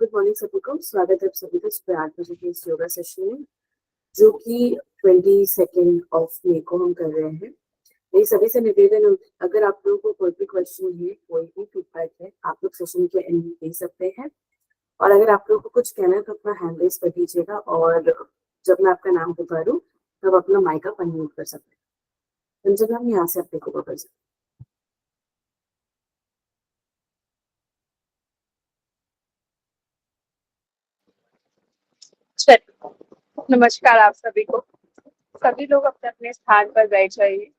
Good morning सभी को। स्वागत है आप सभी का सुबह 8 बजे के इस योगा सेशन में, जो कि 22 मई को हम कर रहे हैं। मेरी सभी से निवेदन है, अगर आप लोगों को कोई भी क्वेश्चन है, कोई भी फीडबैक है, आप लोग सेशन के एंड में दे सकते हैं। और अगर आप लोगों को कुछ कहना है तो अपना हैंड रेज कर दीजिएगा, और जब मैं आपका नाम पुकारूं तब अपना माइक आप अनम्यूट कर सकते हैं। अंजना, हम यहाँ से अपने को कर सकते हैं। नमस्कार आप सभी को। सभी लोग अपने अपने स्थान पर बैठ जाइए।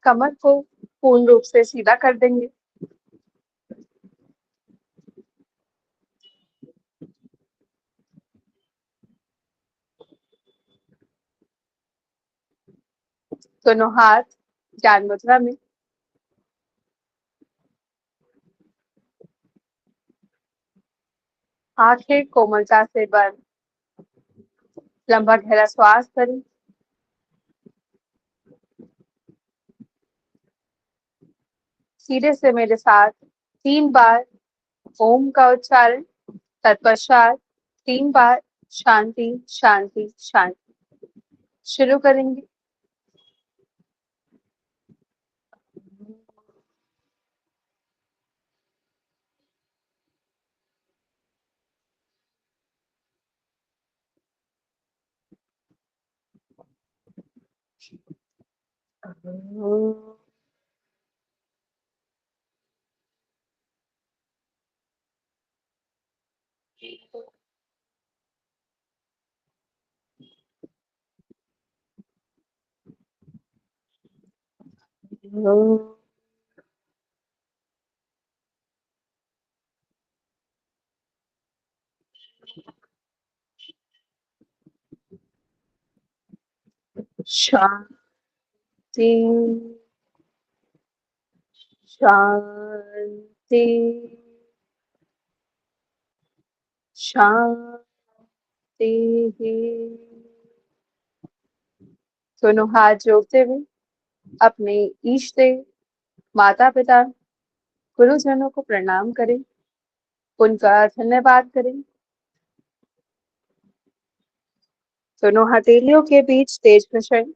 कमर को पूर्ण रूप से सीधा कर देंगे। दोनों हाथ ज्ञान मुद्रा में। आंखें कोमलता से बंद। लंबा गहरा श्वास करें। सीधे से मेरे साथ 3 बार ओम का उच्चारण, तत्पश्चात 3 बार शांति शांति शांति। शुरू करेंगे। शांति शांति शांति। दोनों हाथ जोड़ते हुए अपने इष्ट देव, माता पिता, गुरुजनों को प्रणाम करें, उनका धन्यवाद करें। दोनों हथेलियों के बीच तेज मिश्रण।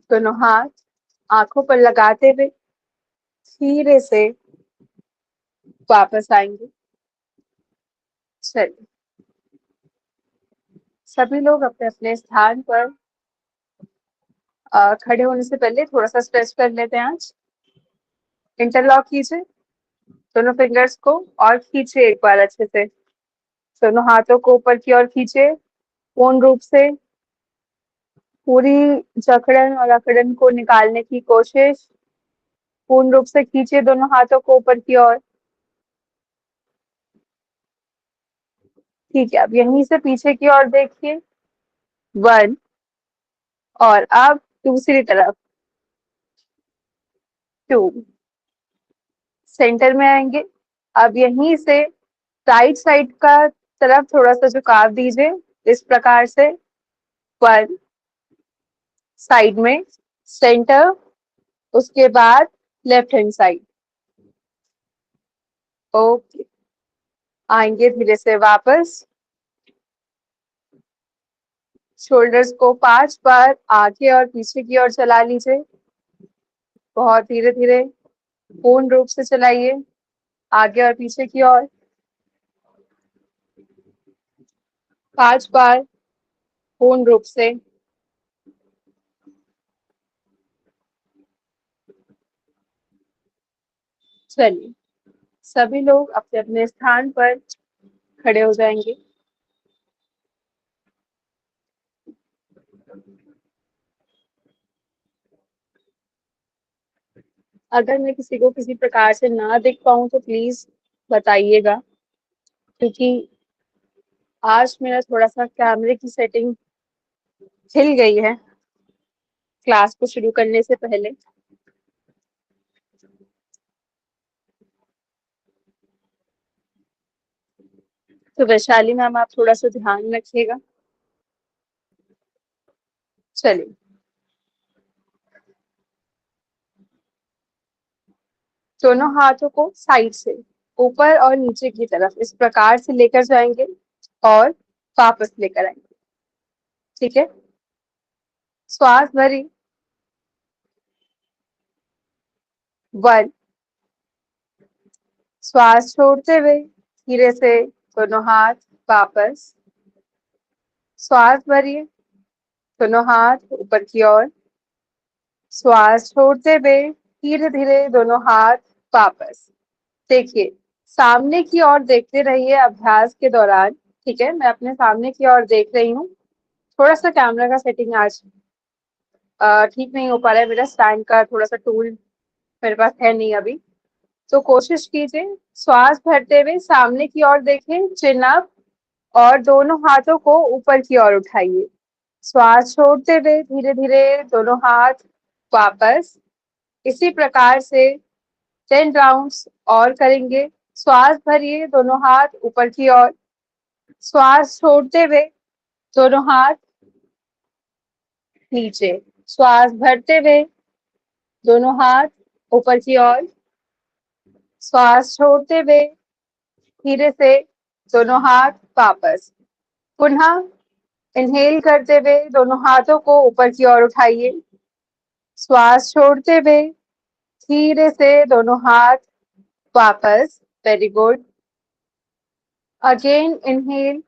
दोनों हाथ आंखों पर लगाते हुए धीरे से वापस आएंगे। चलिए, सभी लोग अपने अपने स्थान पर खड़े होने से पहले थोड़ा सा स्ट्रेच कर लेते हैं। आज इंटरलॉक कीजिए दोनों फिंगर्स को और खींचिए एक बार अच्छे से। दोनों हाथों को ऊपर की ओर खींचिए पूर्ण रूप से। पूरी जकड़न और अकड़न को निकालने की कोशिश। पूर्ण रूप से खींचिए दोनों हाथों को ऊपर की ओर। ठीक है, अब यहीं से पीछे की ओर देखिए। 1 और अब दूसरी तरफ 2। सेंटर में आएंगे। अब यहीं से राइट साइड का तरफ थोड़ा सा झुकाव दीजिए इस प्रकार से। 1 साइड में, सेंटर, उसके बाद लेफ्ट हैंड साइड। ओके, आएंगे धीरे से वापस। शोल्डर्स को 5 बार आगे और पीछे की ओर चला लीजिए। बहुत धीरे धीरे पूर्ण रूप से चलाइए आगे और पीछे की ओर। 5 बार पूर्ण रूप से। चलिए, सभी लोग अपने अपने स्थान पर खड़े हो जाएंगे। अगर मैं किसी को किसी प्रकार से ना दिख पाऊँ तो प्लीज बताइएगा, क्योंकि आज मेरा थोड़ा सा कैमरे की सेटिंग हिल गई है क्लास को शुरू करने से पहले। तो वैशाली मैम आप थोड़ा सा ध्यान रखिएगा। चलिए, दोनों हाथों को साइड से ऊपर और नीचे की तरफ इस प्रकार से लेकर जाएंगे और वापस लेकर आएंगे। ठीक है, श्वास भरी, 1, श्वास छोड़ते हुए धीरे से दोनों हाथ वापस, श्वास भरिए, दोनों हाथ ऊपर की ओर, श्वास छोड़ते हुए धीरे धीरे दोनों हाथ वापस। देखिए, सामने की ओर देखते रहिए अभ्यास के दौरान। ठीक है, मैं अपने सामने की ओर देख रही हूँ। थोड़ा सा कैमरा का सेटिंग आज ठीक नहीं हो पा रहा है, मेरा स्टैंड का थोड़ा सा टूल मेरे पास है नहीं अभी। तो कोशिश कीजिए, श्वास भरते हुए सामने की ओर देखें, चिन अप, और दोनों हाथों को ऊपर की ओर उठाइए। श्वास छोड़ते हुए धीरे धीरे दोनों हाथ वापस। इसी प्रकार से 10 राउंड्स और करेंगे। श्वास भरिए, दोनों हाथ ऊपर की ओर, श्वास छोड़ते हुए दोनों हाथ नीचे, श्वास भरते हुए दोनों हाथ ऊपर की ओर, श्वास छोड़ते हुए धीरे से दोनों हाथ वापस। पुनः इनहेल करते हुए दोनों हाथों को ऊपर की ओर उठाइए, श्वास छोड़ते हुए धीरे से दोनों हाथ वापस। Very good. अगेन इनहेल,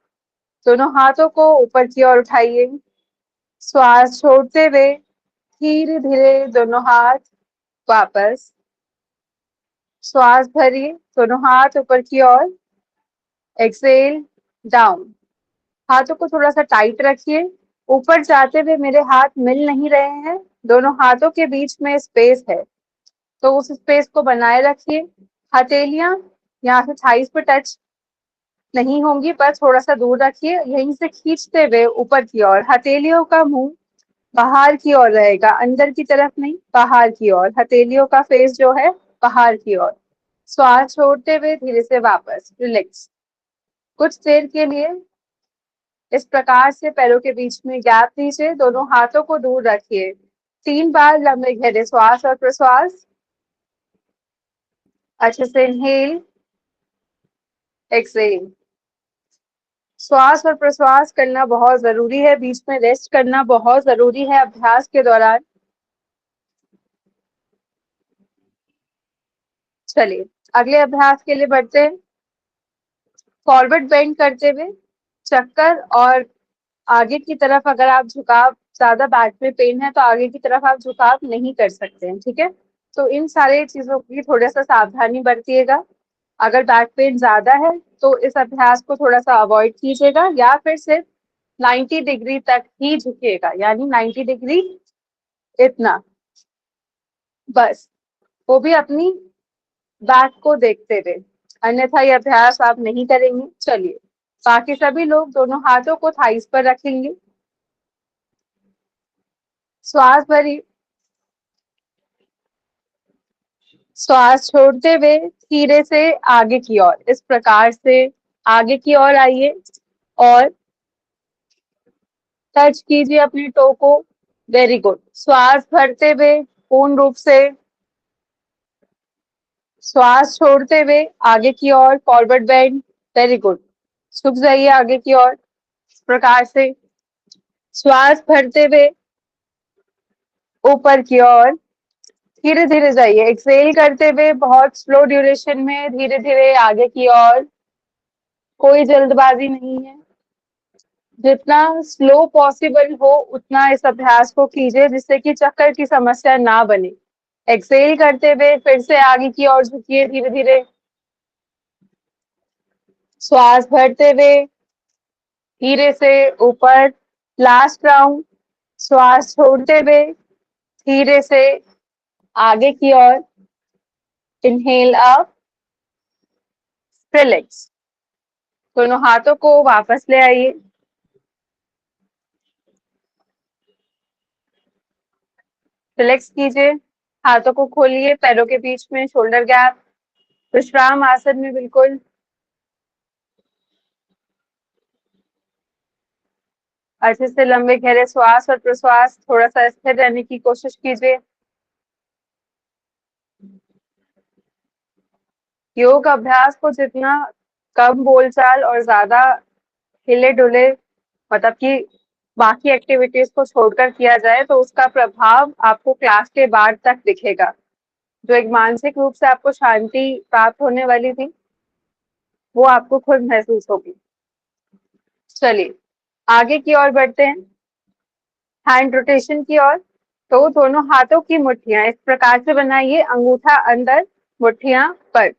दोनों हाथों को ऊपर की ओर उठाइए, श्वास छोड़ते हुए धीरे धीरे दोनों हाथ वापस, श्वास भरिए, दोनों हाथ ऊपर की ओर, एक्सेल डाउन। हाथों को थोड़ा सा टाइट रखिए, ऊपर जाते हुए मेरे हाथ मिल नहीं रहे हैं, दोनों हाथों के बीच में स्पेस है, तो उस स्पेस को बनाए रखिए। हथेलियां यहाँ से थाइस पे टच नहीं होंगी, बस थोड़ा सा दूर रखिए, यहीं से खींचते हुए ऊपर की ओर। हथेलियों का मुंह बाहर की ओर रहेगा, अंदर की तरफ नहीं, बाहर की ओर। हथेलियों का फेस जो है बाहर की ओर। श्वास छोड़ते हुए धीरे से वापस, रिलैक्स। कुछ देर के लिए इस प्रकार से पैरों के बीच में गैप दीजिए, दोनों हाथों को दूर रखिए। 3 बार लंबे गहरे श्वास और प्रश्वास। अच्छे से इनहेल, एक्सेल। श्वास और प्रश्वास करना बहुत जरूरी है, बीच में रेस्ट करना बहुत जरूरी है अभ्यास के दौरान। चलिए, अगले अभ्यास के लिए बढ़ते हैं। फॉरवर्ड बेंड करते हुए चक्कर, और आगे की तरफ अगर आप झुकाव, ज्यादा बैक में पेन है तो आगे की तरफ आप झुकाव नहीं कर सकते हैं। ठीक है, तो इन सारे चीजों की थोड़ा सा सावधानी बरतिएगा। अगर बैक पेन ज्यादा है तो इस अभ्यास को थोड़ा सा अवॉइड कीजिएगा, या फिर सिर्फ 90 डिग्री तक ही झुकिएगा, यानी 90 डिग्री इतना, बस, वो भी अपनी बैक को देखते हुए, अन्यथा ये अभ्यास आप नहीं करेंगे। चलिए, बाकी सभी लोग दोनों हाथों को थाइस पर रखेंगे, श्वास भरी, श्वास छोड़ते हुए धीरे से आगे की ओर, इस प्रकार से आगे की ओर आइए और टच कीजिए अपनी टो को। Very good. श्वास भरते हुए पूर्ण रूप से, श्वास छोड़ते हुए आगे की ओर, फॉरवर्ड बेंड। Very good. झुक जाइए आगे की ओर, इस प्रकार से श्वास भरते हुए ऊपर की ओर, धीरे धीरे जाइए, एक्सेल करते हुए बहुत स्लो ड्यूरेशन में धीरे धीरे आगे की ओर। कोई जल्दबाजी नहीं है, जितना स्लो पॉसिबल हो उतना इस अभ्यास को कीजिए, जिससे कि चक्कर की समस्या ना बने। एक्सेल करते हुए फिर से आगे की ओर झुकिए धीरे धीरे, श्वास भरते हुए धीरे से ऊपर। लास्ट राउंड, श्वास छोड़ते हुए धीरे से आगे की ओर, इनहेल अप, रिलैक्स। दोनों हाथों को वापस ले आइए, रिलैक्स कीजिए, हाथों को खोलिए पैरों के बीच में, शोल्डर गैप, विश्राम आसन में बिल्कुल। अच्छे से लंबे गहरे श्वास और प्रश्वास, थोड़ा सा स्थिर रहने की कोशिश कीजिए। योग अभ्यास को जितना कम बोलचाल और ज्यादा हिले डुले, मतलब कि बाकी एक्टिविटीज को छोड़कर किया जाए, तो उसका प्रभाव आपको क्लास के बाद तक दिखेगा। जो एक मानसिक रूप से आपको शांति प्राप्त होने वाली थी, वो आपको खुद महसूस होगी। चलिए आगे की ओर बढ़ते हैं, हैंड रोटेशन की ओर। तो दोनों हाथों की मुट्ठियां इस प्रकार से बनाइए, अंगूठा अंदर, मुट्ठियां पर।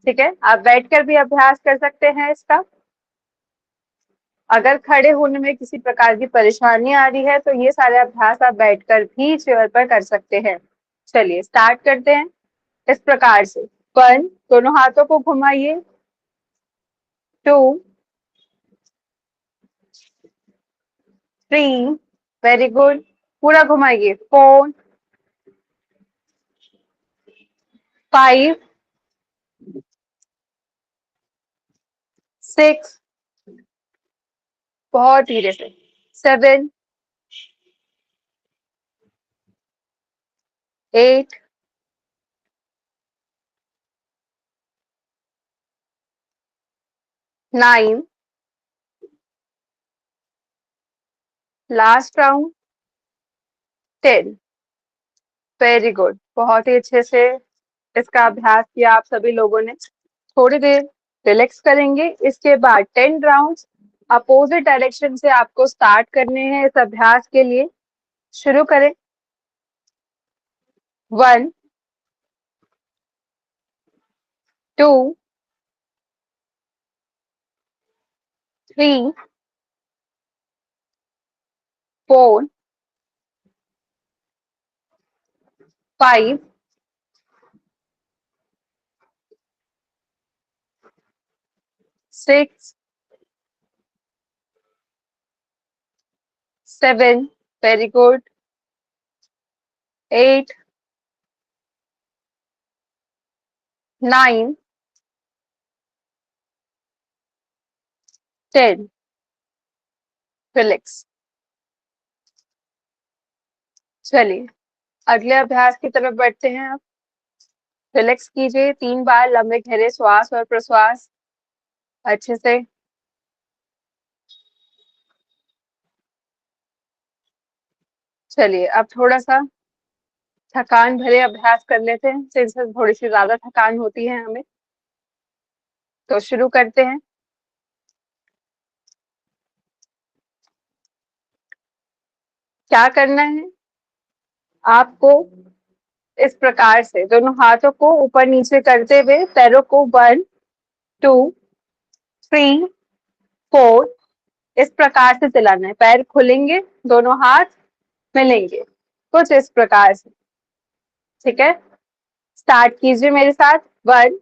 ठीक है, आप बैठकर भी अभ्यास कर सकते हैं इसका। अगर खड़े होने में किसी प्रकार की परेशानी आ रही है, तो ये सारे अभ्यास आप बैठकर भी चेयर पर कर सकते हैं। चलिए स्टार्ट करते हैं इस प्रकार से। 1, दोनों हाथों को घुमाइए। 2, 3, वेरी गुड, पूरा घुमाइए। 4, 5, 6, बहुत धीरे से, 7, 8, 9, लास्ट राउंड 10। वेरी गुड, बहुत ही अच्छे से इसका अभ्यास किया आप सभी लोगों ने। थोड़ी देर रिलैक्स करेंगे, इसके बाद 10 राउंड्स अपोजिट डायरेक्शन से आपको स्टार्ट करने हैं इस अभ्यास के लिए। शुरू करें। 1, 2, 3, 4, 5, 6, 7, वेरी गुड, 8, 9, 10, रिलैक्स। चलिए अगले अभ्यास की तरफ बढ़ते हैं। आप रिलैक्स कीजिए, 3 बार लंबे गहरे श्वास और प्रश्वास अच्छे से। चलिए अब थोड़ा सा थकान भरे अभ्यास कर लेते हैं, जिनसे थोड़ी सी ज्यादा थकान होती है हमें। तो शुरू करते हैं। क्या करना है आपको, इस प्रकार से दोनों हाथों को ऊपर नीचे करते हुए पैरों को 1, 2, 3, 4 इस प्रकार से चलाना है। पैर खुलेंगे, दोनों हाथ मिलेंगे, कुछ इस प्रकार से। ठीक है, स्टार्ट कीजिए मेरे साथ। 1,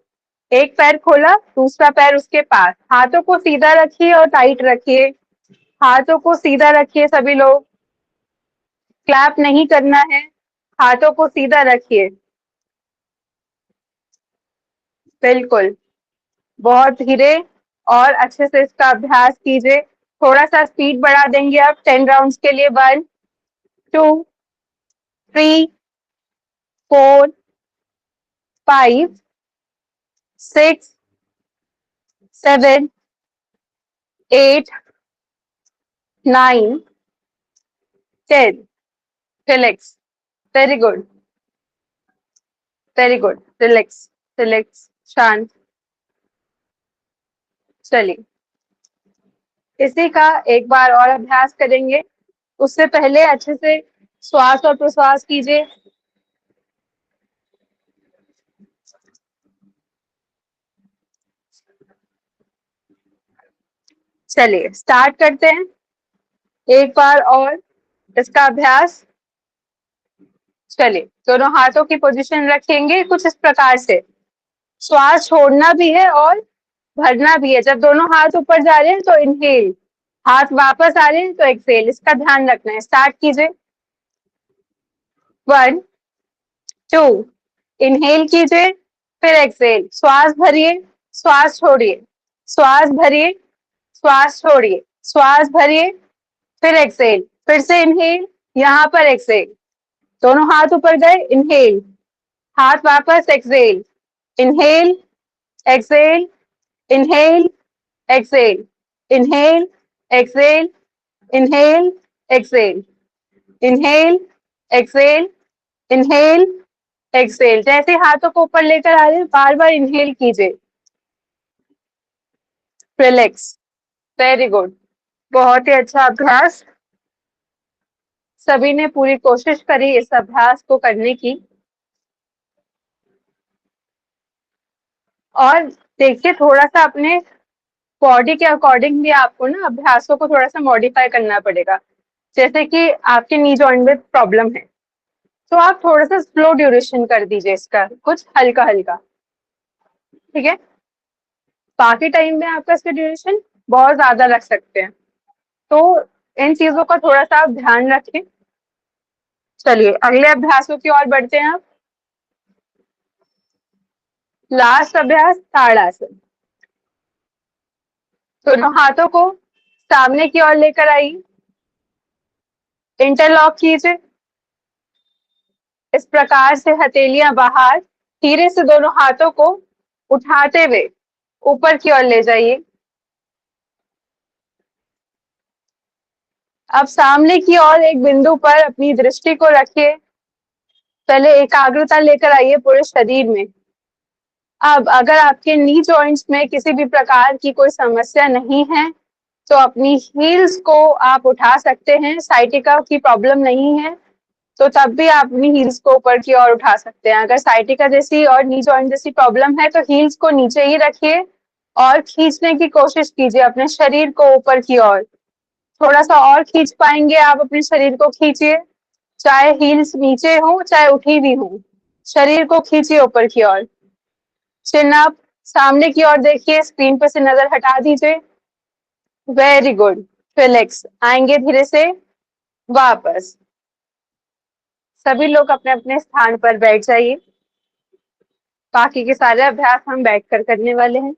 एक पैर खोला, दूसरा पैर उसके पास, हाथों को सीधा रखिए और टाइट रखिए। हाथों को सीधा रखिए सभी लोग, क्लैप नहीं करना है, हाथों को सीधा रखिए। बिल्कुल, बहुत धीरे और अच्छे से इसका अभ्यास कीजिए। थोड़ा सा स्पीड बढ़ा देंगे आप 10 राउंड्स के लिए। 1, 2, 3, 4, 5, 6, 7, 8, 9, 10, relax. Very good, very good, relax, relax, शांत। चलिए इसी का एक बार और अभ्यास करेंगे। उससे पहले अच्छे से श्वास और प्रश्वास कीजिए। चलिए स्टार्ट करते हैं एक बार और इसका अभ्यास। चलिए दोनों हाथों की पोजीशन रखेंगे कुछ इस प्रकार से। श्वास छोड़ना भी है और भरना भी है। जब दोनों हाथ ऊपर जा रहे हैं तो इनहेल, हाथ वापस आ रहे हैं तो एक्सेल, इसका ध्यान रखना है। स्टार्ट कीजिए। 1, 2, इनहेल कीजिए, फिर एक्सेल। श्वास भरिए, श्वास छोड़िए, श्वास भरिए, श्वास छोड़िए, श्वास भरिए, फिर एक्सेल, फिर से इनहेल, यहाँ पर एक्सेल, दोनों हाथ ऊपर गए, इनहेल, हाथ वापस, exhale, inhale, exhale, inhale, exhale, inhale, exhale, inhale, exhale, inhale, exhale, inhale, exhale. जैसे हाथों को ऊपर लेकर आ रहे हैं, बार बार इनहेल कीजिए, रिलैक्स, वेरी गुड, बहुत ही अच्छा अभ्यास। सभी ने पूरी कोशिश करी इस अभ्यास को करने की। और देखिए, थोड़ा सा अपने बॉडी के अकॉर्डिंग भी आपको ना अभ्यासों को थोड़ा सा मॉडिफाई करना पड़ेगा। जैसे कि आपके नी जॉइंट में प्रॉब्लम है, तो आप थोड़ा सा स्लो ड्यूरेशन कर दीजिए इसका, कुछ हल्का हल्का, ठीक है। बाकी टाइम में आपका इसका ड्यूरेशन बहुत ज्यादा रख सकते हैं, तो इन चीजों का थोड़ा सा आप ध्यान रखें। चलिए अगले अभ्यासों की ओर बढ़ते हैं आप। लास्ट अभ्यास ताड़ासन। दोनों हाथों को सामने की ओर लेकर आइए, इंटरलॉक कीजिए, इस प्रकार से हथेलियां बाहर, धीरे से दोनों हाथों को उठाते हुए ऊपर की ओर ले जाइए। अब सामने की ओर एक बिंदु पर अपनी दृष्टि को रखिए, पहले एकाग्रता लेकर आइए पूरे शरीर में। अब अगर आपके नी जॉइंट्स में किसी भी प्रकार की कोई समस्या नहीं है, तो अपनी हील्स को आप उठा सकते हैं। साइटिका की प्रॉब्लम नहीं है, तो तब भी आप अपनी हील्स को ऊपर की ओर उठा सकते हैं। अगर साइटिका जैसी और नी जॉइंट जैसी प्रॉब्लम है, तो हील्स को नीचे ही रखिए और खींचने की कोशिश कीजिए अपने शरीर को ऊपर की ओर। थोड़ा सा और खींच पाएंगे आप, अपने शरीर को खींचिए, चाहे हील्स नीचे हो चाहे उठी हुई हो, शरीर को खींचिए ऊपर की ओर। चिन अप, सामने की ओर देखिए, स्क्रीन पर से नजर हटा दीजिए, वेरी गुड, रिलैक्स, आएंगे धीरे से वापस। सभी लोग अपने अपने स्थान पर बैठ जाइए, बाकी के सारे अभ्यास हम बैठकर करने वाले हैं।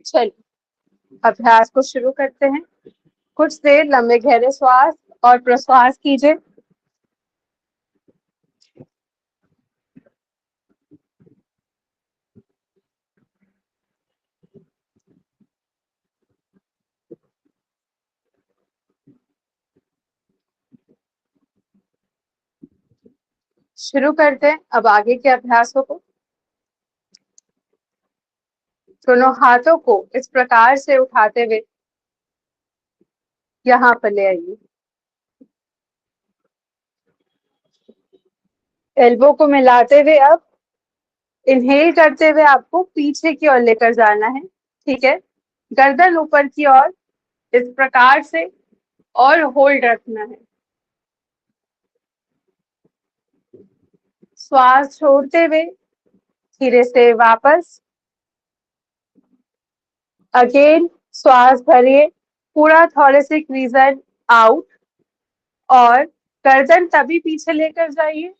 चलिए अभ्यास को शुरू करते हैं। कुछ देर लंबे गहरे श्वास और प्रश्वास कीजिए। शुरू करते हैं अब आगे के अभ्यासों को। दोनों हाथों को इस प्रकार से उठाते हुए यहाँ पर ले आइए, एल्बो को मिलाते हुए अब इनहेल करते हुए आपको पीछे की ओर लेकर जाना है, ठीक है। गर्दन ऊपर की ओर इस प्रकार से और होल्ड रखना है। श्वास छोड़ते हुए धीरे से वापस, अगेन श्वास भरिए, पूरा थॉरेसिक रीजन आउट, और गर्दन तभी पीछे लेकर जाइए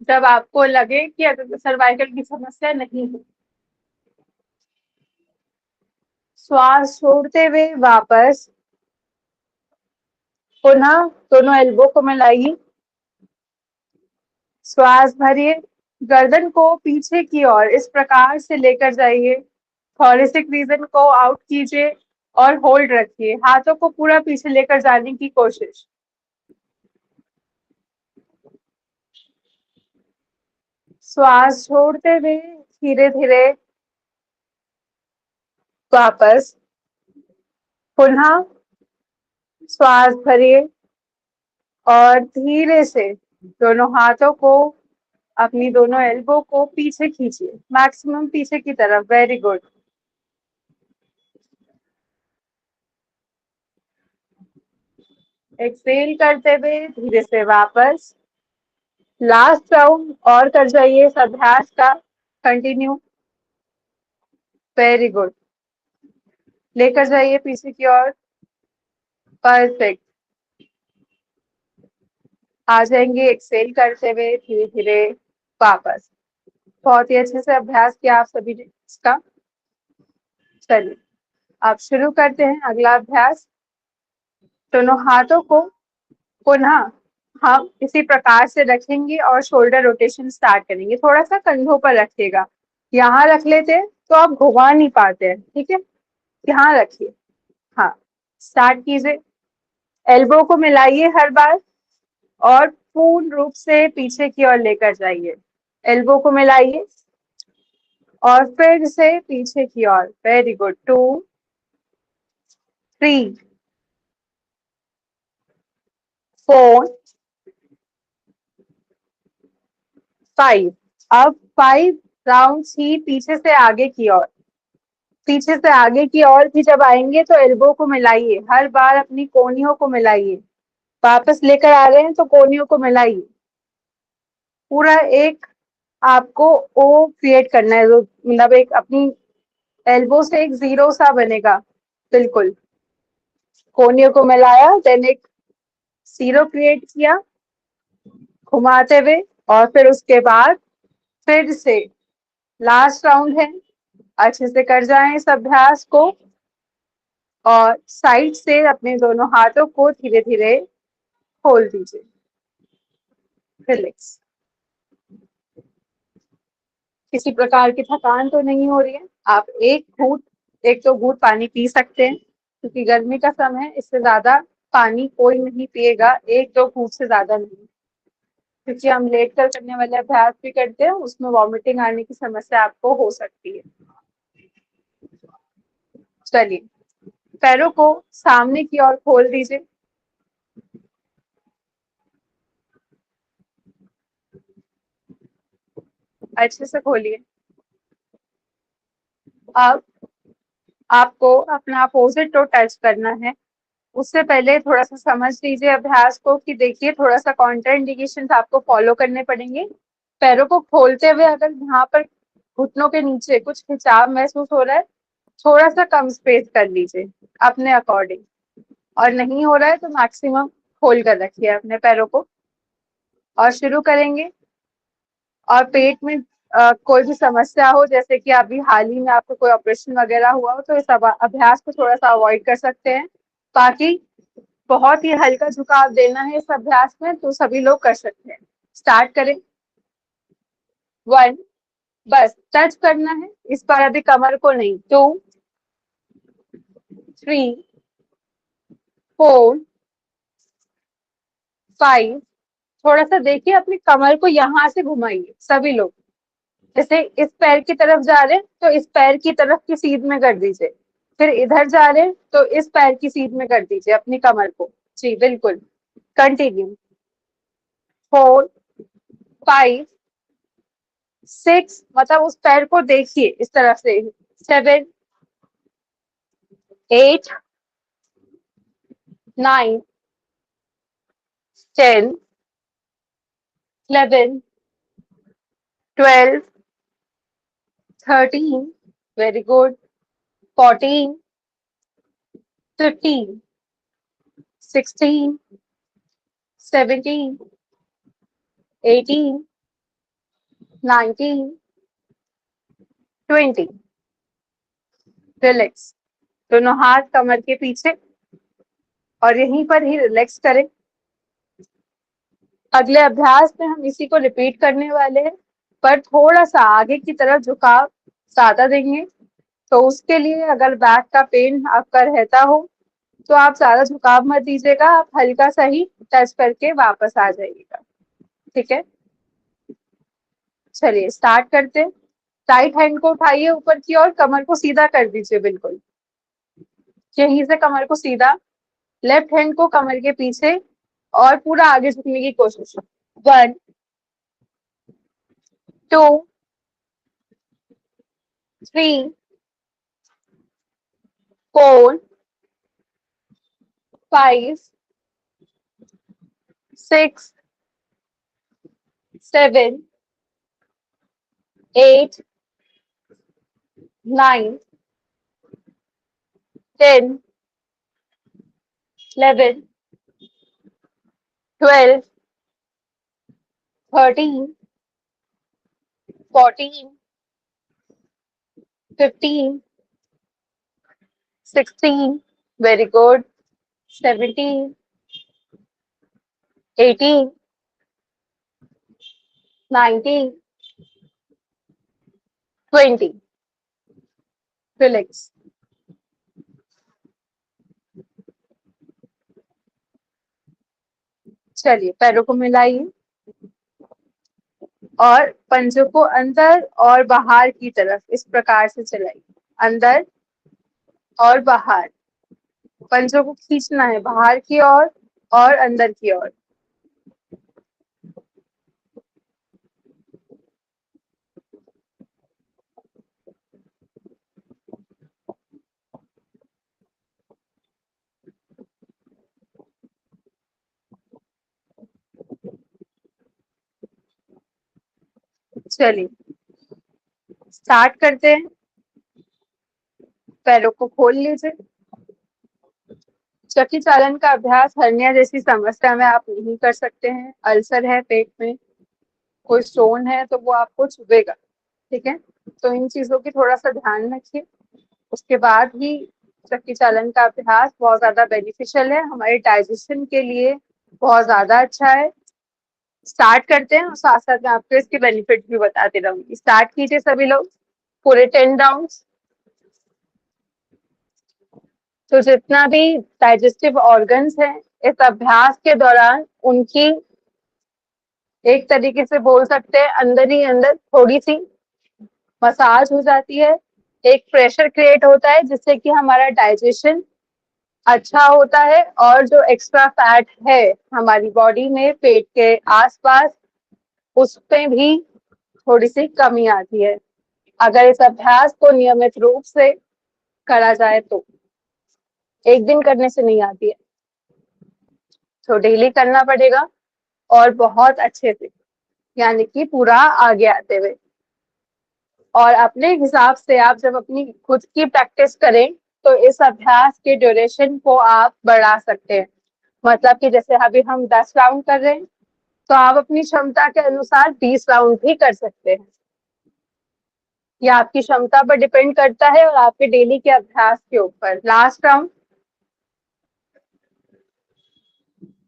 जब आपको लगे कि सर्वाइकल की समस्या नहीं है। श्वास छोड़ते हुए वापस, पुनः दोनों एल्बो को मिलाइए, श्वास भरिए, गर्दन को पीछे की ओर इस प्रकार से लेकर जाइए, थॉरेसिक रीजन को आउट कीजिए और होल्ड रखिए, हाथों को पूरा पीछे लेकर जाने की कोशिश। श्वास छोड़ते हुए धीरे धीरे वापस, पुनः श्वास भरिए और धीरे से दोनों हाथों को, अपनी दोनों एल्बो को पीछे खींचिए, मैक्सिमम पीछे की तरफ, वेरी गुड। एक्सेल करते हुए धीरे से वापस लास्ट राउंड और कर जाइए इस अभ्यास का कंटिन्यू। वेरी गुड, लेकर जाइए पीछे की ओर। परफेक्ट। आ जाएंगे एक्सेल करते हुए धीरे धीरे वापस। बहुत ही अच्छे से अभ्यास किया आप सभी ने इसका। चलिए अब शुरू करते हैं अगला अभ्यास। दोनों हाथों को पुनः हम इसी प्रकार से रखेंगे और शोल्डर रोटेशन स्टार्ट करेंगे। थोड़ा सा कंधों पर रखिएगा। यहाँ रख लेते हैं तो आप घुमा नहीं पाते हैं, ठीक है। यहाँ रखिए। हाँ, स्टार्ट कीजिए। एल्बो को मिलाइए हर बार और पूर्ण रूप से पीछे की ओर लेकर जाइए। एल्बो को मिलाइए और फिर से पीछे की ओर। Very good. 2 3 4 5। अब 5 राउंड्स ही पीछे से आगे की ओर। पीछे से आगे की ओर भी जब आएंगे तो एल्बो को मिलाइए। हर बार अपनी कोहनियों को मिलाइए। वापस लेकर आ रहे हैं तो कोहनियों को मिलाइए। पूरा एक आपको ओ क्रिएट करना है, मतलब एक अपनी एल्बो से एक जीरो सा बनेगा। बिल्कुल, कोहनियों को मिलाया, देन एक जीरो क्रिएट किया घुमाते हुए, और फिर उसके बाद फिर से लास्ट राउंड है। अच्छे से कर जाएं इस अभ्यास को और साइड से अपने दोनों हाथों को धीरे धीरे खोल दीजिए। रिलैक्स। किसी प्रकार की थकान तो नहीं हो रही है। आप एक तो घूंट पानी पी सकते हैं, क्योंकि गर्मी का समय है, इससे ज्यादा पानी कोई नहीं पिएगा। एक दो घूंट से ज्यादा नहीं, क्योंकि हम लेट कर करने वाले अभ्यास भी करते हैं, उसमें वॉमिटिंग आने की समस्या आपको हो सकती है। चलिए, पैरों को सामने की ओर खोल दीजिए। अच्छे से खोलिए। अब आपको अपना अपोजिट टो टच करना है। उससे पहले थोड़ा सा समझ लीजिए अभ्यास को, कि देखिए थोड़ा सा कॉन्ट्रा इंडिकेशन आपको फॉलो करने पड़ेंगे। पैरों को खोलते हुए अगर यहाँ पर घुटनों के नीचे कुछ खिंचाव महसूस हो रहा है, थोड़ा सा कम स्पेस कर लीजिए अपने अकॉर्डिंग, और नहीं हो रहा है तो मैक्सिमम खोल कर रखिए अपने पैरों को। और शुरू करेंगे। और पेट में कोई भी समस्या हो, जैसे कि अभी हाल ही में आपको कोई ऑपरेशन वगैरह हुआ हो, तो इस अभ्यास को थोड़ा सा अवॉइड कर सकते हैं। बाकी बहुत ही हल्का झुकाव देना है इस अभ्यास में, तो सभी लोग कर सकते हैं। स्टार्ट करें। 1, बस टच करना है इस बार, अभी कमर को नहीं। 2 3 4 5। थोड़ा सा देखिए अपनी कमर को यहाँ से घुमाइए सभी लोग। जैसे इस पैर की तरफ जा रहे हैं तो इस पैर की तरफ की सीध में कर दीजिए। फिर इधर जा रहे हैं तो इस पैर की सीध में कर दीजिए अपनी कमर को। जी बिल्कुल, कंटिन्यू। 4 5 6, मतलब उस पैर को देखिए इस तरफ से। 7 8 9 10 11 12 13, वेरी गुड। 14 15 16 17 18 19 20। रिलैक्स। दोनों हाथ कमर के पीछे और यहीं पर ही रिलैक्स करें। अगले अभ्यास में हम इसी को रिपीट करने वाले हैं, पर थोड़ा सा आगे की तरफ झुकाव ज्यादा देंगे। तो उसके लिए अगर बैक का पेन आपका रहता हो तो आप ज्यादा झुकाव मत दीजिएगा, आप हल्का सा ही टच करके वापस आ जाइएगा। ठीक है, चलिए स्टार्ट करते हैं। राइट हैंड को उठाइए ऊपर की ओर, कमर को सीधा कर दीजिए बिल्कुल। यहीं से कमर को सीधा। लेफ्ट हैंड को कमर के पीछे और पूरा आगे झुकने की कोशिश। 1 2 3 4 5 6, 7, 8, 9, 10, 11, 12, 13, 14, 15, 16, very good, 17, 18, 19, 20. Relax. चलिए पैरों को मिलाइए और पंजों को अंदर और बाहर की तरफ इस प्रकार से चलाइए, अंदर और बाहर। पंजों को खींचना है बाहर की ओर और अंदर की ओर। चलिए स्टार्ट करते हैं। पैरों को खोल लीजिए। चक्की चालन का अभ्यास हर्निया जैसी समस्या में आप नहीं कर सकते हैं। अल्सर है पेट में, कोई स्टोन है तो वो आपको चुभेगा, ठीक है। तो इन चीजों की थोड़ा सा ध्यान रखिए। उसके बाद ही चक्की चालन का अभ्यास बहुत ज्यादा बेनिफिशियल है, हमारे डाइजेशन के लिए बहुत ज्यादा अच्छा है। स्टार्ट करते हैं और साथ साथ में आपको इसके बेनिफिट भी बताते रहूंगी। स्टार्ट कीजिए सभी लोग, पूरे 10 राउंड्स। तो जितना भी डाइजेस्टिव ऑर्गन्स हैं इस अभ्यास के दौरान उनकी एक तरीके से बोल सकते हैं अंदर ही अंदर थोड़ी सी मसाज हो जाती है, एक प्रेशर क्रिएट होता है जिससे कि हमारा डाइजेशन अच्छा होता है और जो एक्स्ट्रा फैट है हमारी बॉडी में पेट के आसपास उस पे भी थोड़ी सी कमी आती है अगर इस अभ्यास को नियमित रूप से करा जाए तो। एक दिन करने से नहीं आती है, तो डेली करना पड़ेगा और बहुत अच्छे से, यानी कि पूरा आगे आते हुए। और अपने हिसाब से आप जब अपनी खुद की प्रैक्टिस करें तो इस अभ्यास के ड्यूरेशन को आप बढ़ा सकते हैं। मतलब कि जैसे अभी हम 10 राउंड कर रहे हैं तो आप अपनी क्षमता के अनुसार 20 राउंड भी कर सकते हैं। यह आपकी क्षमता पर डिपेंड करता है और आपके डेली के अभ्यास के ऊपर। Last round,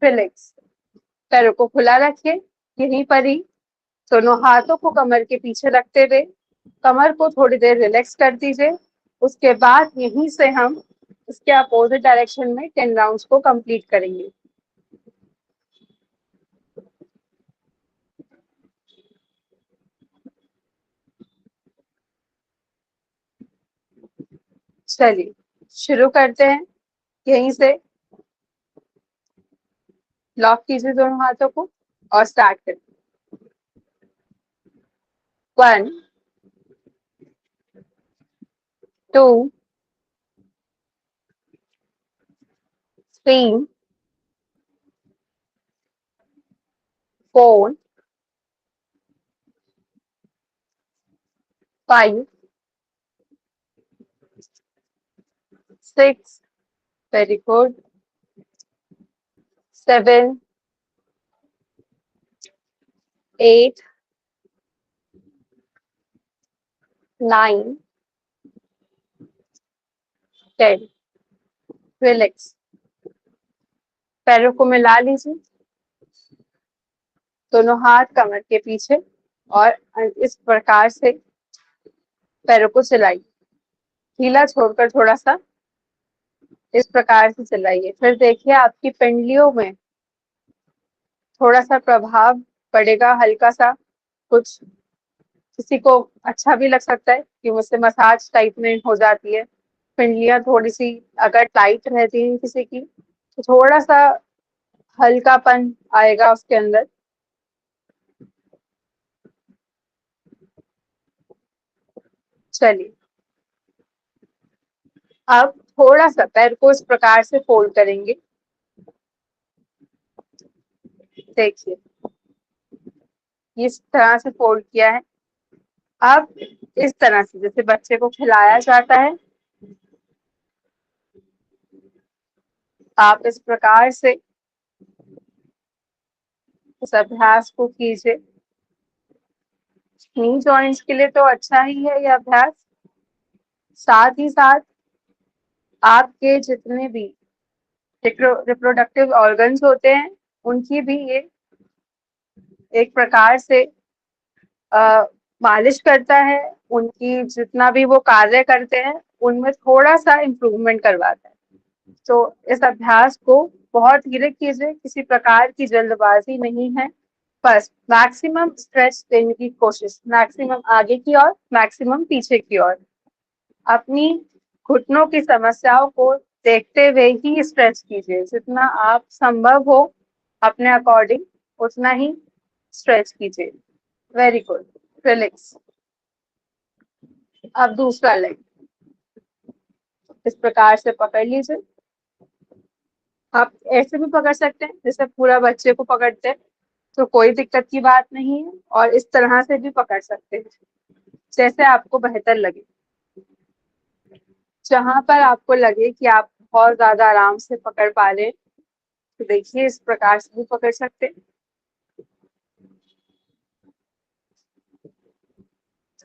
relax. पैरों को खुला रखिए यहीं पर ही, दोनों हाथों को कमर के पीछे रखते हुए कमर को थोड़ी देर रिलैक्स कर दीजिए। उसके बाद यहीं से हम इसके अपोजिट डायरेक्शन में 10 राउंड्स को कंप्लीट करेंगे। चलिए शुरू करते हैं। यहीं से लॉक कीजिए दोनों हाथों को और स्टार्ट करिए। 1, 2, 3, 4, 5, 6, very good, 7, 8, 9, 10। रिलैक्स। पैरों को मिला लीजिए, दोनों हाथ कमर के पीछे और इस प्रकार से पैरों को चलाइए, ढीला छोड़कर थोड़ा सा इस प्रकार से चलाइए। फिर देखिए आपकी पिंडलियों में थोड़ा सा प्रभाव पड़ेगा, हल्का सा। कुछ किसी को अच्छा भी लग सकता है कि मुझसे मसाज टाइप में हो जाती है पिंडलियां थोड़ी सी, अगर टाइट रहती है किसी की तो थोड़ा सा हल्कापन आएगा उसके अंदर। चलिए अब थोड़ा सा पैर को इस प्रकार से फोल्ड करेंगे, देखिए इस तरह से फोल्ड किया है। अब इस तरह से जैसे बच्चे को खिलाया जाता है, आप इस प्रकार से इस अभ्यास को कीजिए। नी जॉइंट्स के लिए तो अच्छा ही है ये अभ्यास, साथ ही साथ आपके जितने भी रिप्रोडक्टिव ऑर्गन्स होते हैं उनकी भी ये एक प्रकार से मालिश करता है, उनकी जितना भी वो कार्य करते हैं उनमें थोड़ा सा इम्प्रूवमेंट करवाता है। तो इस अभ्यास को बहुत धीरे कीजिए, किसी प्रकार की जल्दबाजी नहीं है, बस मैक्सिमम स्ट्रेच देने की कोशिश, मैक्सिमम आगे की ओर, मैक्सिमम पीछे की ओर। अपनी घुटनों की समस्याओं को देखते हुए ही स्ट्रेच कीजिए, जितना आप संभव हो अपने अकॉर्डिंग उतना ही स्ट्रेच कीजिए। Very good, relax. अब दूसरा लेग इस प्रकार से पकड़ लीजिए। आप ऐसे भी पकड़ सकते हैं जैसे पूरा बच्चे को पकड़ते हैं, तो कोई दिक्कत की बात नहीं है, और इस तरह से भी पकड़ सकते हैं जैसे आपको बेहतर लगे। जहां पर आपको लगे कि आप बहुत ज्यादा आराम से पकड़ पा रहे, तो देखिए इस प्रकार से भी पकड़ सकते हैं।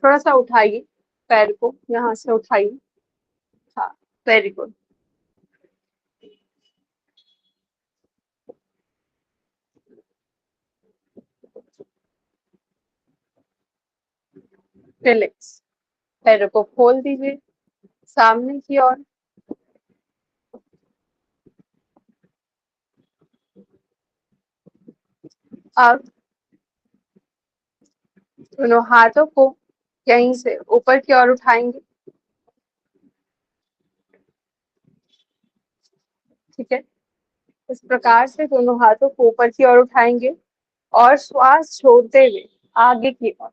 थोड़ा सा उठाइए पैर को, यहाँ से उठाइए। हाँ, वेरी गुड। रिलैक्स। पैरों को खोल दीजिए सामने की ओर। अब दोनों हाथों को यहीं से ऊपर की ओर उठाएंगे, ठीक है। इस प्रकार से दोनों हाथों को ऊपर की ओर उठाएंगे और श्वास छोड़ते हुए आगे की ओर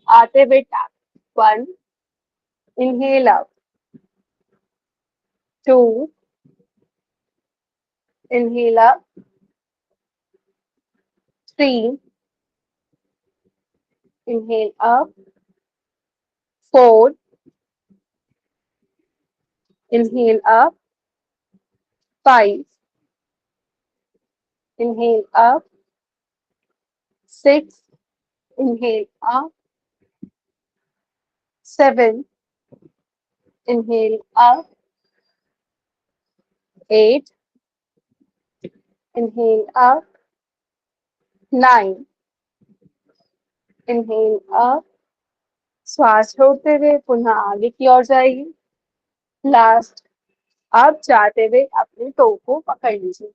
आते हुए tap. 1, inhale up, 2, inhale up, 3, inhale up, 4, inhale up, 5, inhale up, 6, inhale up, 7, inhale up, 8, inhale up, 9, inhale up, श्वास छोड़ते हुए पुनः आगे की ओर जाएगी। लास्ट, अब जाते हुए अपने टो को पकड़ लीजिए,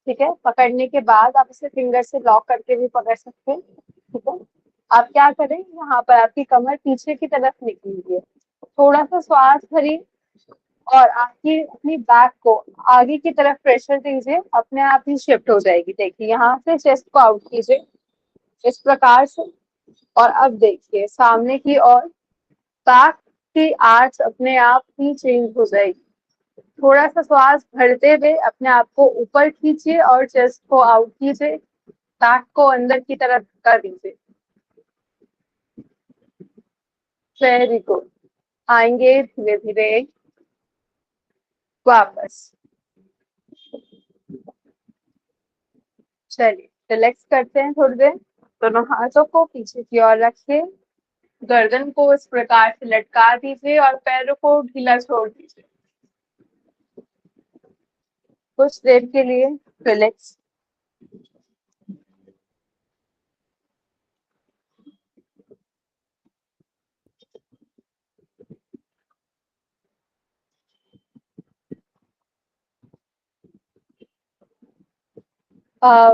ठीक है। पकड़ने के बाद आप इसे फिंगर से लॉक करके भी पकड़ सकते हैं, ठीक है। आप क्या करें, यहाँ पर आपकी कमर पीछे की तरफ निकली है, थोड़ा सा श्वास भरिए और आपकी अपनी बैक को आगे की तरफ प्रेशर दीजिए, अपने आप ही शिफ्ट हो जाएगी। देखिए यहाँ से चेस्ट को आउट कीजिए इस प्रकार से, और अब देखिए सामने की ओर बैक की आर्च अपने आप ही चेंज हो जाएगी। थोड़ा सा श्वास भरते हुए अपने आप को ऊपर खींचिए और चेस्ट को आउट कीजिए, बैक को अंदर की तरफ कर दीजिए। Very good. आएंगे धीरे धीरे वापस। चलिए रिलैक्स करते हैं थोड़ी देर। दोनों हाथों को पीछे की ओर रखिए, गर्दन को इस प्रकार से लटका दीजिए और पैरों को ढीला छोड़ दीजिए। कुछ देर के लिए रिलैक्स।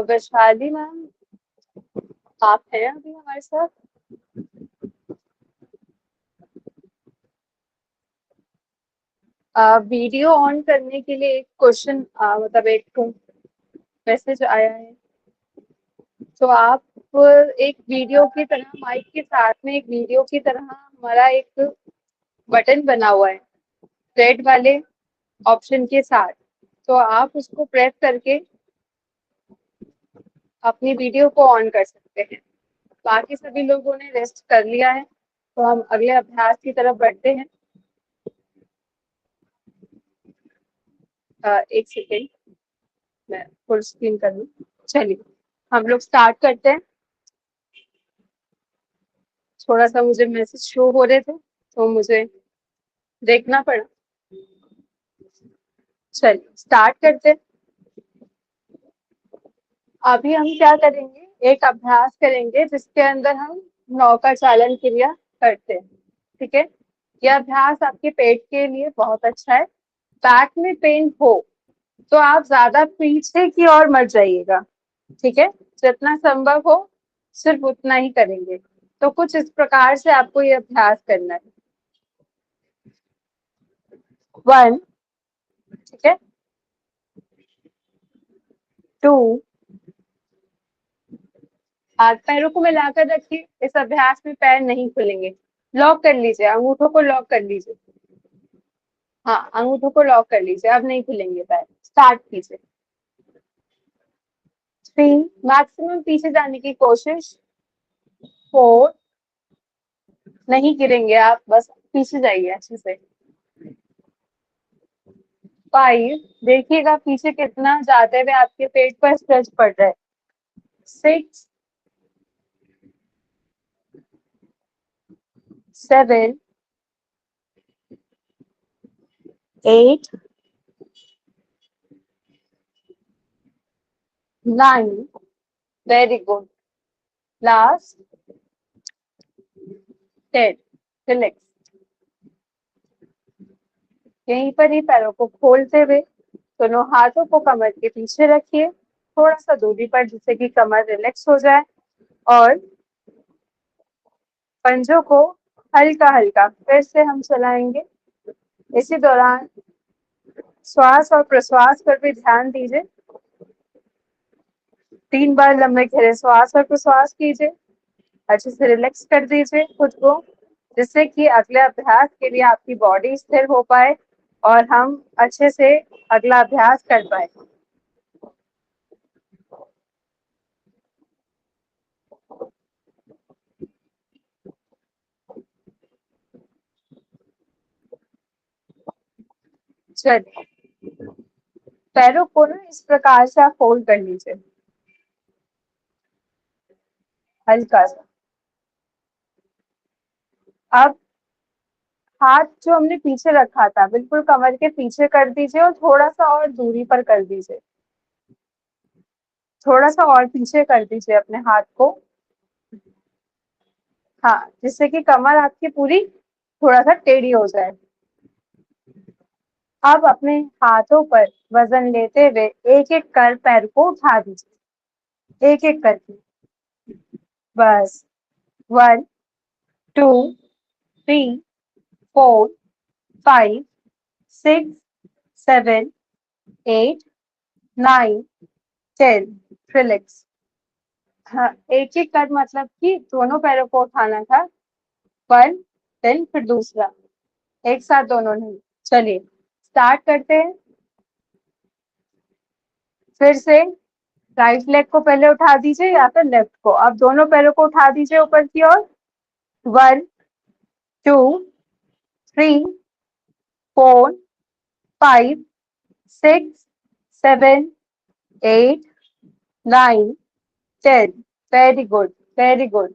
वैशाली मैम, आप हैं अभी हमारे साथ? वीडियो ऑन करने के लिए एक क्वेश्चन, मतलब एक मैसेज आया है, तो आप एक वीडियो की तरह माइक के साथ में एक वीडियो की तरह हमारा एक बटन बना हुआ है रेड वाले ऑप्शन के साथ, तो आप उसको प्रेस करके अपनी वीडियो को ऑन कर सकते हैं। बाकी सभी लोगों ने रेस्ट कर लिया है, तो हम अगले अभ्यास की तरफ बढ़ते हैं। एक सेकेंड, मैं फुल स्क्रीन कर लूँ। चलिए हम लोग स्टार्ट करते हैं। थोड़ा सा मुझे मैसेज शो हो रहे थे तो मुझे देखना पड़ा। चलिए स्टार्ट करते हैं। अभी हम क्या करेंगे, एक अभ्यास करेंगे जिसके अंदर हम नौका चालन क्रिया करते हैं। ठीक है, यह अभ्यास आपके पेट के लिए बहुत अच्छा है। बैक में पेन हो तो आप ज्यादा पीछे की ओर मत जाइएगा। ठीक है, जितना संभव हो सिर्फ उतना ही करेंगे। तो कुछ इस प्रकार से आपको ये अभ्यास करना है। 1, ठीक है, 2, हाथ पैरों को मिलाकर रखिए। इस अभ्यास में पैर नहीं खुलेंगे। लॉक कर लीजिए, अंगूठों को लॉक कर लीजिए। हाँ, अंगूठों को लॉक कर लीजिए, अब नहीं खुलेंगे पैर। स्टार्ट कीजिए। 3, मैक्सिमम पीछे जाने की कोशिश। 4, नहीं गिरेंगे आप, बस पीछे जाइए अच्छे से। 5, देखिएगा पीछे कितना जाते हुए आपके पेट पर स्ट्रेच पड़ रहा है। 6, 7, 8, 9, वेरी गुड, लास्ट 10, रिलैक्स। यहीं पर ही पैरों को खोलते हुए दोनों हाथों को कमर के पीछे रखिए, थोड़ा सा दूरी पर, जिससे कि कमर रिलैक्स हो जाए। और पंजों को हल्का हल्का फिर से हम चलाएंगे। इसी दौरान श्वास और प्रश्वास पर भी ध्यान दीजिए। 3 बार लंबे गहरे श्वास और प्रश्वास कीजिए। अच्छे से रिलैक्स कर दीजिए खुद को, जिससे कि अगले अभ्यास के लिए आपकी बॉडी स्थिर हो पाए और हम अच्छे से अगला अभ्यास कर पाए। चलिए, पैरों को ना इस प्रकार से आप फोल्ड कर लीजिए, हल्का सा। अब हाथ जो हमने पीछे रखा था बिल्कुल कमर के पीछे कर दीजिए और थोड़ा सा और दूरी पर कर दीजिए। थोड़ा सा और पीछे कर दीजिए अपने हाथ को। हाँ, जिससे कि कमर आपकी पूरी थोड़ा सा टेढ़ी हो जाए। अब अपने हाथों पर वजन लेते हुए एक एक कर पैर को उठा दीजिए, एक एक करके। बस 1, 2, 3, 4, 5, 6, 7, 8, 9, 10, रिलैक्स। हाँ, एक एक कर मतलब कि दोनों पैरों को उठाना था। 1, देन फिर दूसरा, एक साथ दोनों नहीं। चलिए स्टार्ट करते हैं। फिर से राइट लेग को पहले उठा दीजिए या फिर लेफ्ट को। अब दोनों पैरों को उठा दीजिए ऊपर की ओर। 1, 2, 3, 4, 5, 6, 7, 8, 9, 10, वेरी गुड, वेरी गुड।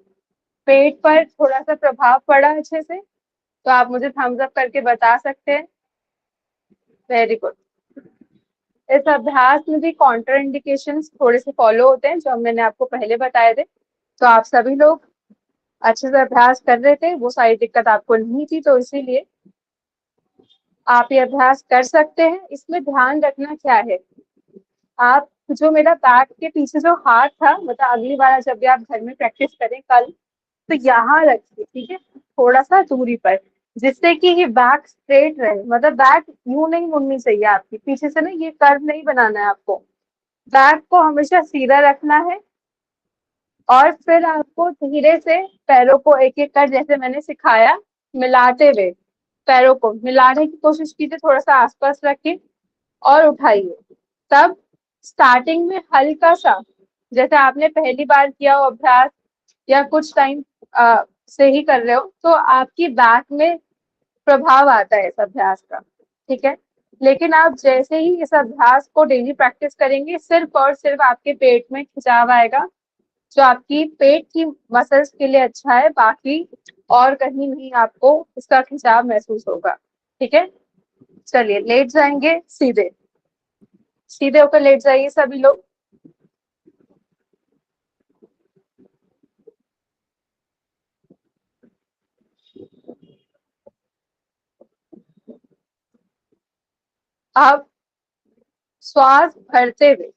पेट पर थोड़ा सा प्रभाव पड़ा अच्छे से, तो आप मुझे थम्स अप करके बता सकते हैं। Very good. इस अभ्यास में भी काउंटर इंडिकेशंस थोड़े से फॉलो होते हैं, जो मैंने आपको पहले बताए थे। तो आप सभी लोग अच्छे से अभ्यास कर रहे थे, वो सारी दिक्कत आपको नहीं थी, तो इसीलिए आप ये अभ्यास कर सकते हैं। इसमें ध्यान रखना क्या है, आप जो मेरा बैक के पीछे जो हाथ था, मतलब अगली बार जब भी आप घर में प्रैक्टिस करें कल, तो यहाँ रखिए, ठीक है, थोड़ा सा दूरी पर, जिससे कि ये बैक स्ट्रेट रहे। मतलब बैक यूं नहीं मुड़नी चाहिए आपकी पीछे से ना, ये कर्व नहीं बनाना है आपको। बैक को हमेशा सीधा रखना है। और फिर आपको धीरे से पैरों को एक एक कर, जैसे मैंने सिखाया, मिलाते हुए पैरों को मिलाने की कोशिश कीजिए, थोड़ा सा आसपास रखिए और उठाइए। तब स्टार्टिंग में हल्का सा जैसे आपने पहली बार किया हो अभ्यास या कुछ टाइम से ही कर रहे हो, तो आपकी बैक में प्रभाव आता है इस अभ्यास का, ठीक है। लेकिन आप जैसे ही इस अभ्यास को डेली प्रैक्टिस करेंगे, सिर्फ और सिर्फ आपके पेट में खिंचाव आएगा, जो आपकी पेट की मसल्स के लिए अच्छा है, बाकी और कहीं नहीं आपको इसका खिंचाव महसूस होगा, ठीक है। चलिए लेट जाएंगे, सीधे सीधे होकर लेट जाइए सभी लोग। अब श्वास भरते हुए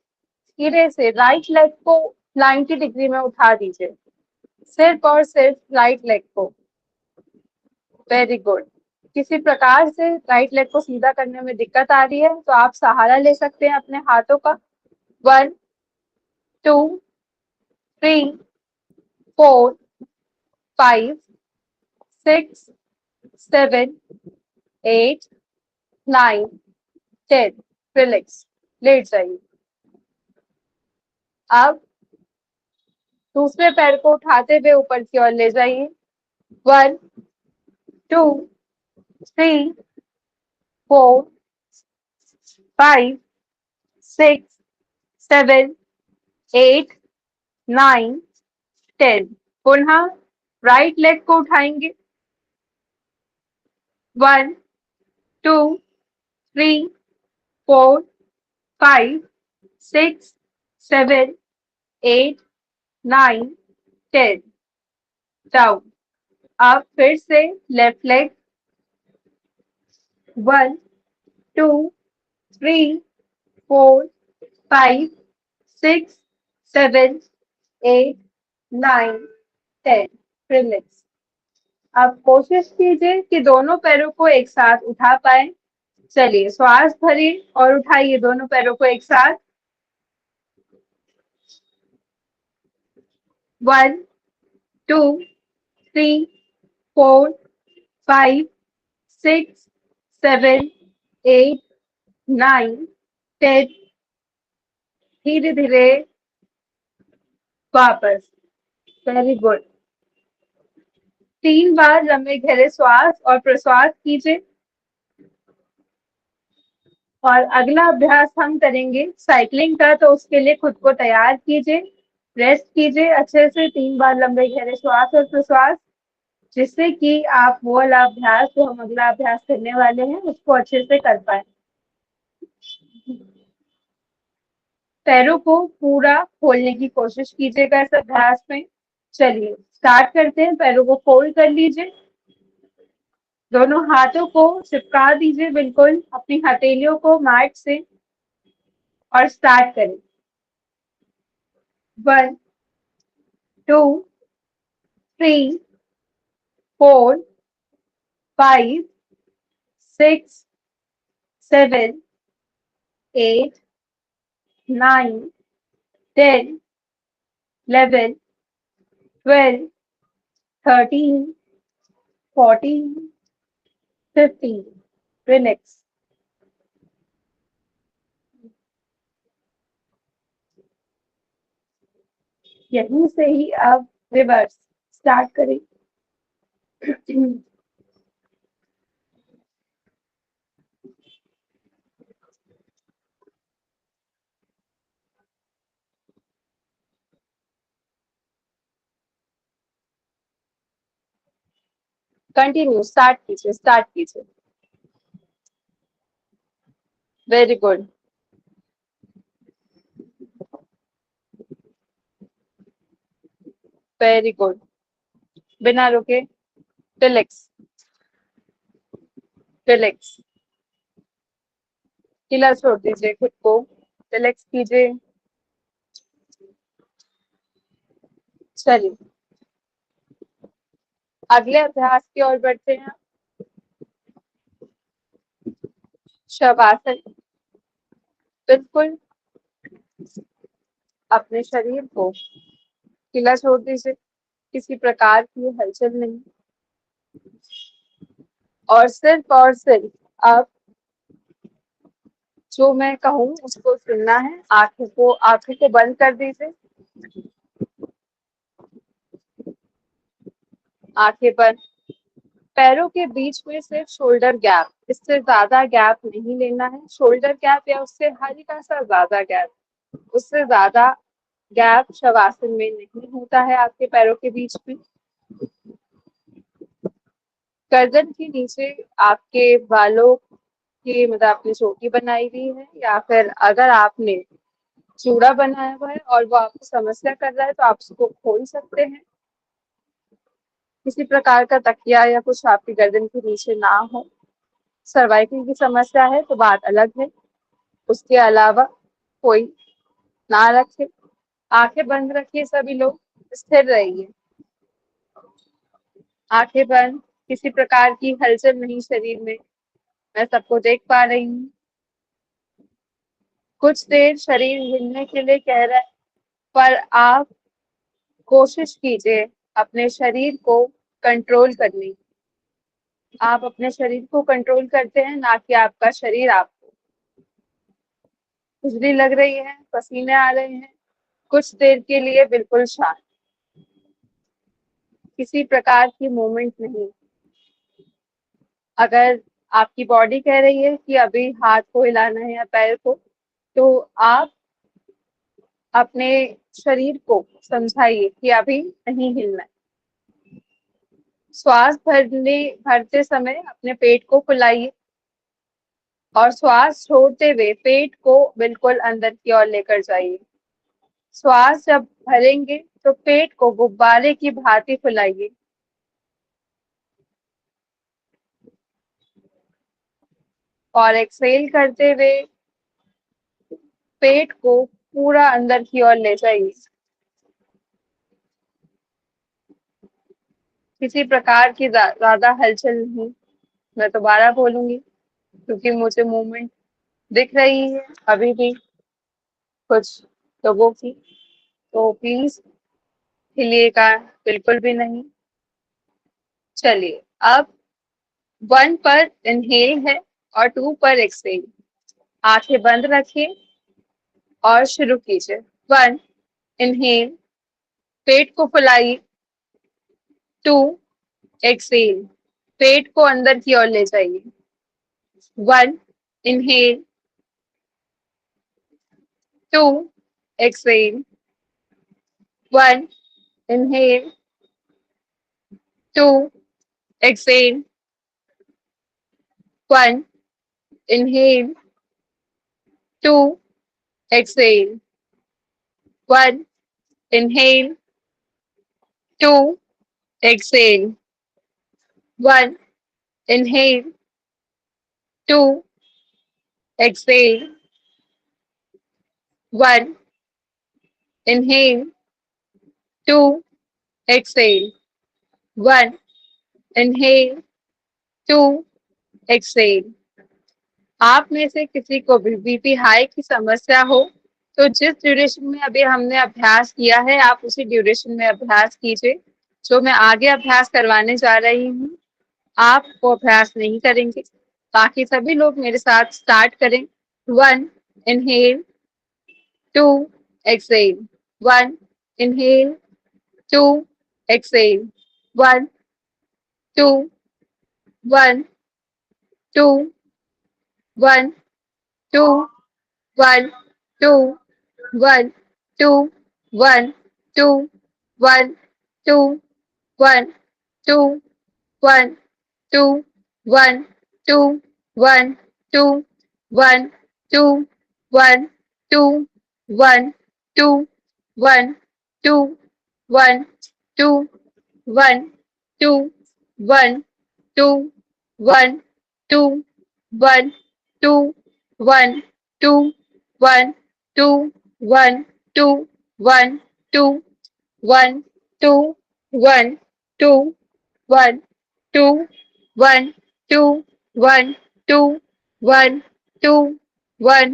धीरे से राइट लेग को 90 डिग्री में उठा दीजिए, सिर्फ और सिर्फ राइट लेग को। Very good. किसी प्रकार से राइट लेग को सीधा करने में दिक्कत आ रही है तो आप सहारा ले सकते हैं अपने हाथों का। 1 2 3 4 5 6 7 8 9 10। रिलैक्स, लेट जाइए। अब दूसरे पैर को उठाते हुए ऊपर की ओर ले जाइए। 1 2 3 4 5 6 7 8 9 10। पुनः राइट लेग को उठाएंगे। 1 2 3 4 5 6 7 8 9 10। डाउन। अब फिर से लेफ्ट लेग। 1 2 3 4 5 6 7 8 9 10। रिलैक्स। अब कोशिश कीजिए कि दोनों पैरों को एक साथ उठा पाए। चलिए श्वास भरिए और उठाइए दोनों पैरों को एक साथ। 1 2 3 4 5 6 7 8 9 10। धीरे धीरे वापस। Very good. 3 बार लंबे गहरे श्वास और प्रश्वास कीजिए। और अगला अभ्यास हम करेंगे साइकिलिंग का, तो उसके लिए खुद को तैयार कीजिए, रेस्ट कीजिए अच्छे से। 3 बार लंबे गहरे श्वास और प्रश्वास, जिससे कि आप वो वाला अभ्यास जो हम अगला अभ्यास करने वाले हैं उसको अच्छे से कर पाए। पैरों को पूरा खोलने की कोशिश कीजिएगा इस अभ्यास में। चलिए स्टार्ट करते हैं। पैरों को फोल्ड कर लीजिए, दोनों हाथों को चिपका दीजिए बिल्कुल अपनी हथेलियों को मैट से, और स्टार्ट करें। 1 2 3 4 5 6 7 8 9 10 11 12 13 14 15। रिलैक्स। यहीं से ही अब रिवर्स स्टार्ट करें। कंटिन्यू, स्टार्ट कीजिए, स्टार्ट कीजिए। Very good. Very good. बिना रुके। Relax, relax. ढीला छोड़ दीजिए खुद को, रिलैक्स कीजिए। चलिए अगले अभ्यास की ओर बढ़ते हैं। शवासन। बिल्कुल अपने शरीर को ढीला छोड़ दीजिए, किसी प्रकार की हलचल नहीं, और सिर्फ अब जो मैं कहूँ उसको सुनना है। आंखों को बंद कर दीजिए आंखें बंद। पैरों के बीच में सिर्फ शोल्डर गैप, इससे ज्यादा गैप नहीं लेना है। शोल्डर गैप या उससे हल्का सा ज्यादा गैप, उससे ज्यादा गैप शवासन में नहीं होता है आपके पैरों के बीच में। गर्दन के नीचे आपके बालों की मतलब आपने चोटी बनाई हुई है, या फिर अगर आपने चूड़ा बनाया हुआ है और वो आपको समस्या कर रहा है तो आप उसको खोल सकते हैं। किसी प्रकार का तकिया या कुछ आपकी गर्दन के नीचे ना हो। सर्वाइकल की समस्या है तो बात अलग है, उसके अलावा कोई ना रखे। आंखें बंद रखिए सभी लोग, स्थिर रहिए। आंखें बंद, किसी प्रकार की हलचल नहीं शरीर में, मैं सबको देख पा रही हूँ। कुछ देर शरीर हिलने के लिए कह रहा है, पर आप कोशिश कीजिए अपने शरीर को कंट्रोल करने की। आप अपने शरीर को कंट्रोल करते हैं, ना कि आपका शरीर आपको। खुजली लग रही है, पसीने आ रहे हैं, कुछ देर के लिए बिल्कुल शांत, किसी प्रकार की मूवमेंट नहीं। अगर आपकी बॉडी कह रही है कि अभी हाथ को हिलाना है या पैर को, तो आप अपने शरीर को समझाइए कि अभी नहीं हिलना है। श्वास भरते समय अपने पेट को फुलाइए और श्वास छोड़ते हुए पेट को बिल्कुल अंदर की ओर लेकर जाइए। श्वास जब भरेंगे तो पेट को गुब्बारे की भांति फुलाइए। और एक्सहेल करते हुए पेट को पूरा अंदर की ओर ले जाइए। किसी प्रकार की ज्यादा हलचल नहीं। मैं दोबारा बोलूंगी क्योंकि मुझे मूवमेंट दिख रही है अभी भी कुछ लोगों की, तो प्लीज हिलिएगा बिल्कुल भी नहीं। चलिए, अब 1 पर इनहेल है और 2 पर एक्सहेल। आंखें बंद रखिए और शुरू कीजिए। 1 इनहेल, पेट को फुलाइए। 2 एक्सहेल, पेट को अंदर की ओर ले जाइए। 1 inhale, 2 exhale, 1 inhale, 2 exhale, 1 inhale, 2 exhale, 1 inhale, 2 exhale, 1 inhale, 2 exhale, 1 inhale, 2 exhale, 1 inhale, 2 exhale। आप में से किसी को भी बीपी हाई की समस्या हो तो जिस ड्यूरेशन में अभी हमने अभ्यास किया है आप उसी ड्यूरेशन में अभ्यास कीजिए। जो मैं आगे अभ्यास करवाने जा रही हूँ आप वो अभ्यास नहीं करेंगे। बाकी सभी लोग मेरे साथ स्टार्ट करें। 1 इनहेल, 2 एक्सहेल, 1 इनहेल, 2 एक्सहेल, 1 2 1 2 1 2 1 2 1 2 1 2 1 2 1 2 1 2 1 2 1 2 1 2 1 2 1 2 1 2 1 2 1 2 1 2 1 2 1 2 1 2 1 2 1 2 1 2 1 2 1 2 1 2 1 2 1 2 1 2 1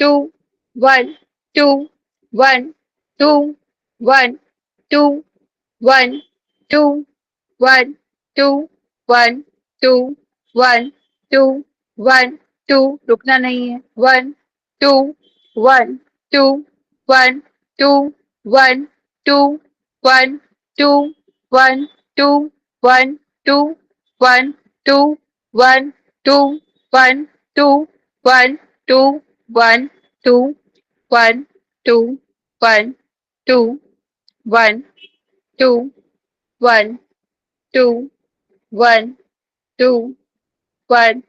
2 1 2 1 2 1 2 1 2 1 2 1 2 1 2 1 2 रुकना नहीं है। 1 2 1 2 1 2 1 2 1 2 1 2 1 2 1 2 1 2 1 2 1 2 1 2 1 2 1 2 1 2 1 2 1 2 1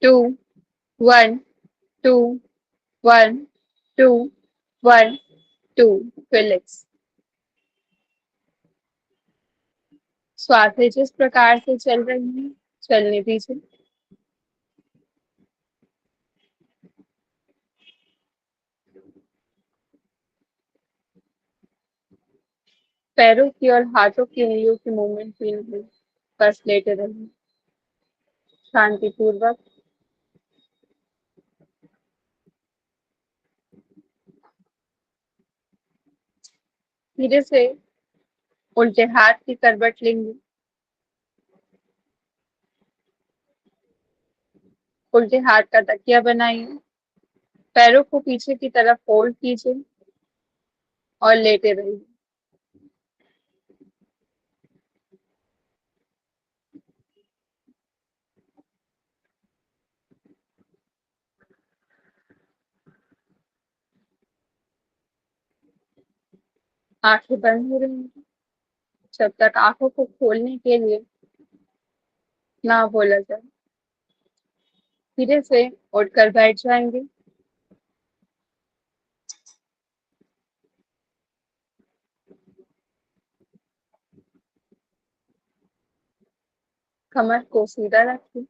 2 1 2 1 2 1 2 फिलिक्स। श्वासें जिस प्रकार से चल रही हैं चलने दीजिए। पैरों की और हाथों की उंगलियों की मूवमेंट फील हुई, बस लेटे रहिए शांतिपूर्वक। धीरे से उल्टे हाथ की करवट लेंगे, उल्टे हाथ का तकिया बनाइए, पैरों को पीछे की तरफ फोल्ड कीजिए और लेटे रहिए। आंखें बंद हो रही हैं जब तक आंखों को खोलने के लिए ना बोला जाए। धीरे से उठकर बैठ जाएंगे। कमर को सीधा रखिए।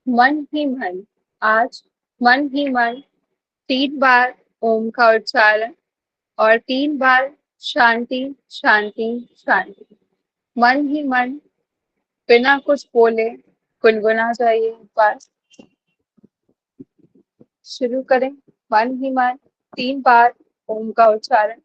मन ही मन, आज मन ही मन 3 बार ओम का उच्चारण और 3 बार शांति शांति शांति। मन ही मन बिना कुछ बोले गुनगुना जाइए एक बार। शुरू करें। मन ही मन 3 बार ओम का उच्चारण।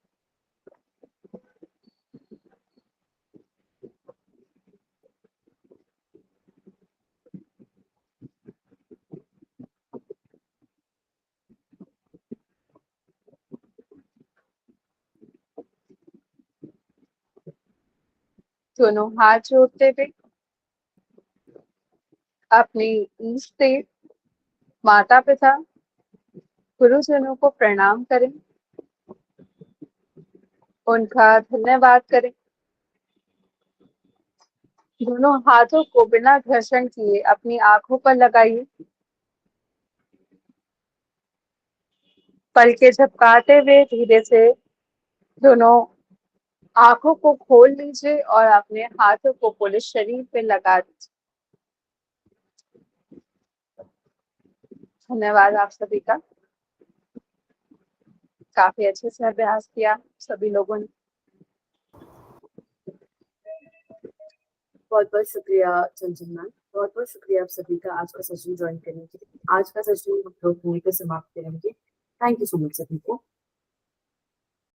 दोनों हाथ जोड़ते हुए अपने इष्ट देव, माता पिता, गुरुजनों को प्रणाम करें, उनका धन्यवाद करें। दोनों हाथों को बिना घर्षण किए अपनी आंखों पर लगाइए। पलकें झपकाते हुए धीरे से दोनों आंखों को खोल लीजिए और अपने हाथों को पूरे शरीर पे लगा दीजिए। धन्यवाद आप सभी का। काफी अच्छे से अभ्यास किया सभी लोगों ने। बहुत बहुत शुक्रिया चंचल मैम, बहुत बहुत शुक्रिया आप सभी का आज का सेशन ज्वाइन करने के लिए। आज का सेशन हम लोग यहीं पे समाप्त करेंगे। थैंक यू सो मच सभी को।